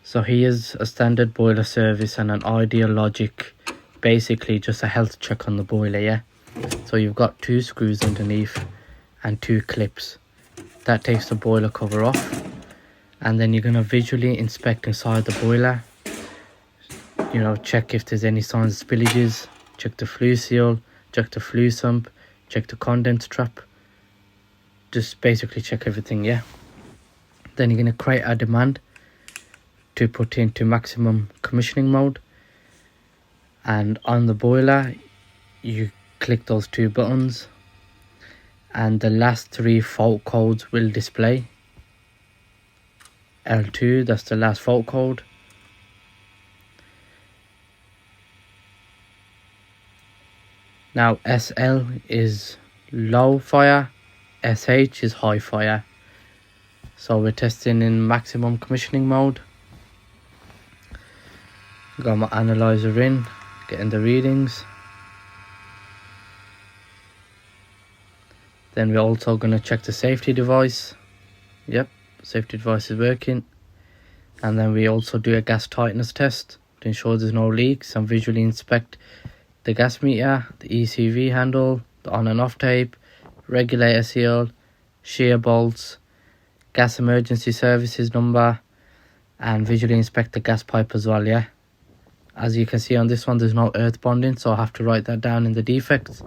So here's a standard boiler service and an Ideal Logic, basically just a health check on the boiler, yeah. So you've got 2 screws underneath and 2 clips. That takes the boiler cover off, and then you're going to visually inspect inside the boiler. You know, check if there's any signs of spillages, check the flue seal, check the flue sump, check the condense trap. Just basically check everything, yeah. Then you're going to create a demand to put into maximum commissioning mode, and on the boiler you click those 2 buttons and the last 3 fault codes will display. L2, that's the last fault code. Now SL is low fire, SH is high fire. So we're testing in maximum commissioning mode. Got my analyzer in, getting the readings. Then we're also going to check the safety device. Yep, safety device is working. And then we also do a gas tightness test to ensure there's no leaks, and visually inspect the gas meter, the ECV handle, the on and off tape, regulator seal, shear bolts, gas emergency services number, and visually inspect the gas pipe as well, yeah. As you can see on this one, there's no earth bonding, so I have to write that down in the defects.